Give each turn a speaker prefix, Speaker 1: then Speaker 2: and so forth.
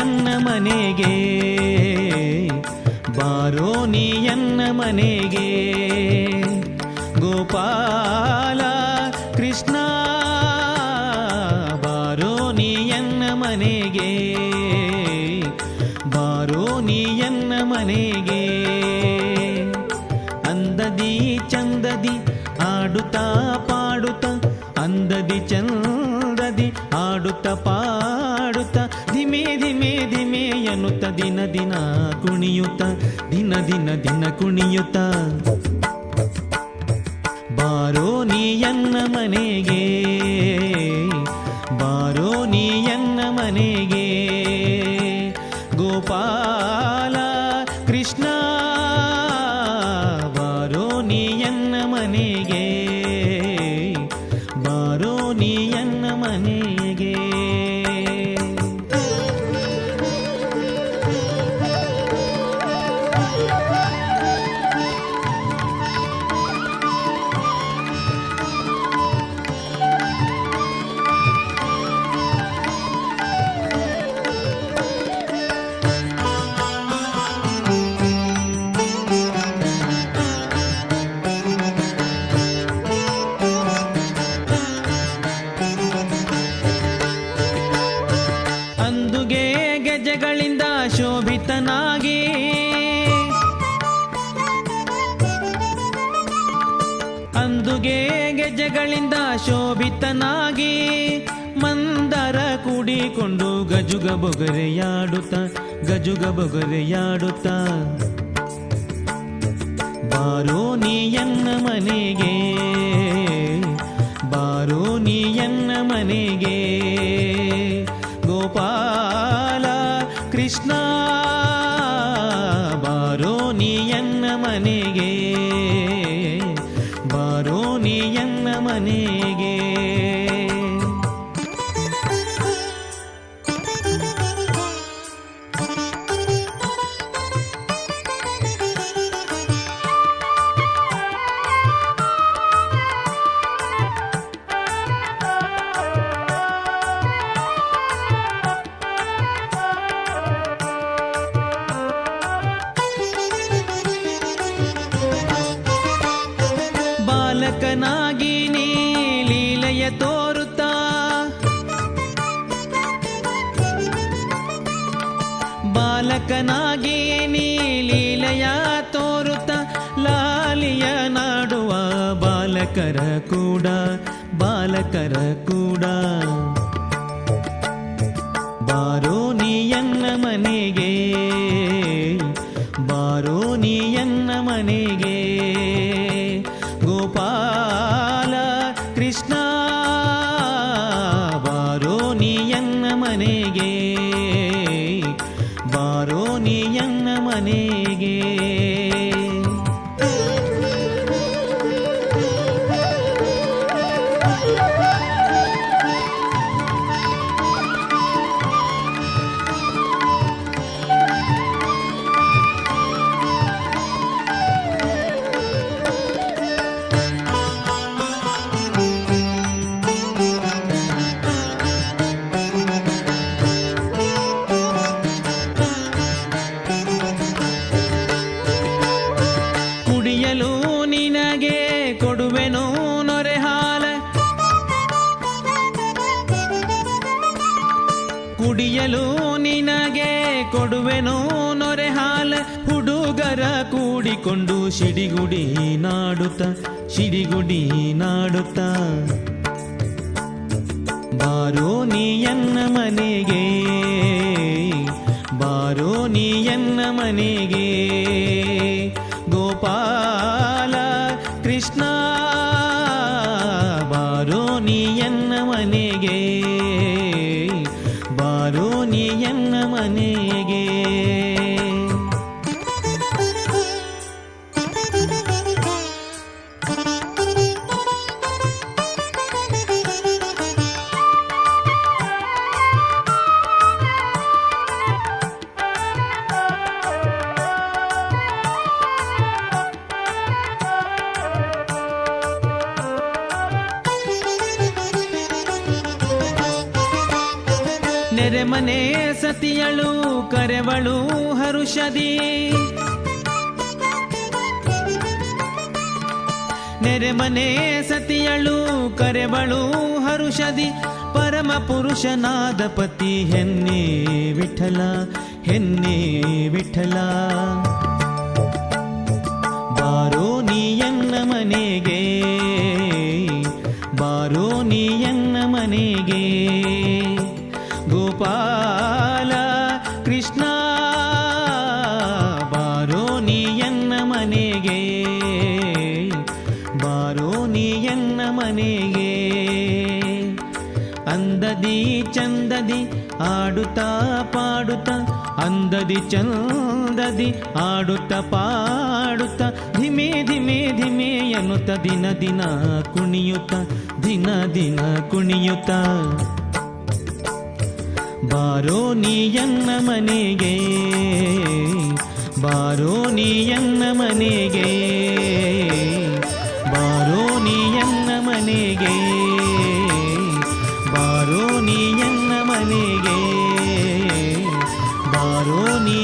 Speaker 1: ಎನ್ನ ಮನೆಗೆ, ಬಾರೋ ನೀ ಎನ್ನ ಮನೆಗೆ. ಗೋಪಾಲ ಕೃಷ್ಣ ಬಾರೋ ನೀ ಎನ್ನ ಮನೆಗೆ, ಬಾರೋ ನೀ ಎನ್ನ ಮನೆಗೆ. ಅಂದದಿ ಚಂದದಿ ಆಡುತ್ತಾ ಪಾಡುತ್ತಾ, ಅಂದದಿ ಚಂದದಿ ಆಡುತ್ತಾ ಪಾಡುತ್ತಾ, ಧಿಮೆ ಧಿಮೆ ಧಿಮೆ ಎನ್ನುತ್ತ ದಿನ ದಿನ ಕುಣಿಯುತ್ತ, ದಿನ ದಿನ ದಿನ ಕುಣಿಯುತ್ತ. ಬಾರೋ ನೀ ಎನ್ನ ಮನೆಗೆ, ಬಾರೋ ನೀ ಎನ್ನ ಮನೆಗೆ. ಗೋಪಾಲ ಕೃಷ್ಣ ಬಾರೋ ನೀ ಎನ್ನ ಮನೆಗೆ, ಬಾರೋ ನೀ ಎನ್ನ ಮನೆಗೆ. ಅಂದುಗೆ ಗೆಜಗಳಿಂದ ಶೋಭಿತನಾಗಿ, ಅಂದುಗೆ ಗೆಜಗಳಿಂದ ಶೋಭಿತನಾಗಿ, ಮಂದರ ಕೂಡಿಕೊಂಡು ಗಜುಗ ಬೊಗರೆಯಾಡುತ್ತ, ಗಜುಗ ಬೊಗರೆಯಾಡುತ್ತ. ಬಾರೋ ನೀ ಎನ್ನ ಮನೆಗೆ, ಬಾರೋ ನೀ ಎನ್ನ ಮನೆಗೆ. ಗೋಪಾಲ ಕೃಷ್ಣ ಬಾರೋ ನೀ ಎನ್ನ ಮನೆಗೆ, ಬಾರೋ ನೀ ಎನ್ನ ಮನೆಗೆ. ಬಾಲಕನಾಗಿ ನೀ ಲೀಲೆಯ ತೋರುತ್ತಾ, ಬಾಲಕನಾಗಿ ನೀ ಲೀಲೆಯ ತೋರುತ್ತಾ, ಲಾಲಿಯ ನಾಡುವ ಬಾಲಕರ ಕೂಡ, ಬಾಲಕರ ಕೂಡ. ಬಾರೋ ನೀ ಎನ್ನ ಮನೆಗೆ, ಬಾರೋ ನೀ ಎನ್ನ ಮನೆಗೆ. ಗೋಪಾಲ ಕೃಷ್ಣ ಬಾರೋ ನೀ ಎನ್ನ ಮನೆಗೆ, ಬಾರೋ ನೀ ಎನ್ನ ಮನೆಗೆ. ಕುಡಿಯಲು ನಿನಗೆ ಕೊಡುವೆನು ನೊರೆ ಹಾಲ, ಕುಡಿಯಲು ನಿನಗೆ ಕೊಡುವೆನು ನೊರೆ ಹಾಲ. ಹುಡುಗರ ಕೂಡಿಕೊಂಡು ಶಿಡಿಗುಡಿ ನಾಡುತ್ತ, ಶಿಡಿಗುಡಿ ನಾಡುತ್ತ. ಬಾರೋ ನೀ ಎನ್ನ ಮನೆಗೆ, ಬಾರೋ ನೀ ಎನ್ನ ಮನೆಗೆ. ಗೋಪಾಲ ಕೃಷ್ಣ ಬಾರೋ ನೀ ಎನ್ನ ಮನೆಗೆ, ಬಾರೋ ನೀ ಎನ್ನ ಮನೆಗೆ. ನೆರೆಮನೆ ಸತಿಯಳು ಕರೆವಳು ಹರುಷದಿ ನೆರೆಮನೆ ಸತಿಯಳು ಕರೆವಳು ಹರುಷದಿ ಪರಮ ಪುರುಷನಾದ ಪತಿ ಹೆನ್ನೆ ವಿಠಲ ಹೆನ್ನೆ ವಿಠಲ ಬಾರೋ ನೀಯನ್ನ ಮನೆಗೆ ಬಾರೋ ನೀಯನ್ನ ಮನೆಗೆ ಗೋಪಾಲ ಕೃಷ್ಣ ಬಾರೋ ನೀಯನ್ನ ಮನೆಗೆ ಬಾರೋ ನೀಯನ್ನ ಮನೆಗೆ ಅಂದದಿ ಚಂದದಿ ಆಡುತ್ತಾ ಪಾಡುತ್ತಾ ಅಂದದಿ ಚಂದದಿ ಆಡುತ್ತಾ ಪಾಡುತ್ತಾ ಧಿಮೆ ಧಿಮೆ ಧಿಮೆ ಎನ್ನುತ್ತ ದಿನ ದಿನ ಕುಣಿಯುತ್ತ ದಿನ ದಿನ ಕುಣಿಯುತ್ತ ಬಾರೋ ನೀಯನ್ನ ಮನೆಗೆ ಬಾರೋ ನೀಯನ್ನ ಮನೆಗೆ ಬಾರೋ ನೀಯನ್ನ ಮನೆಗೆ ಬಾರೋ ನೀಯನ್ನ ಮನೆಗೆ ಬಾರೋ ನೀ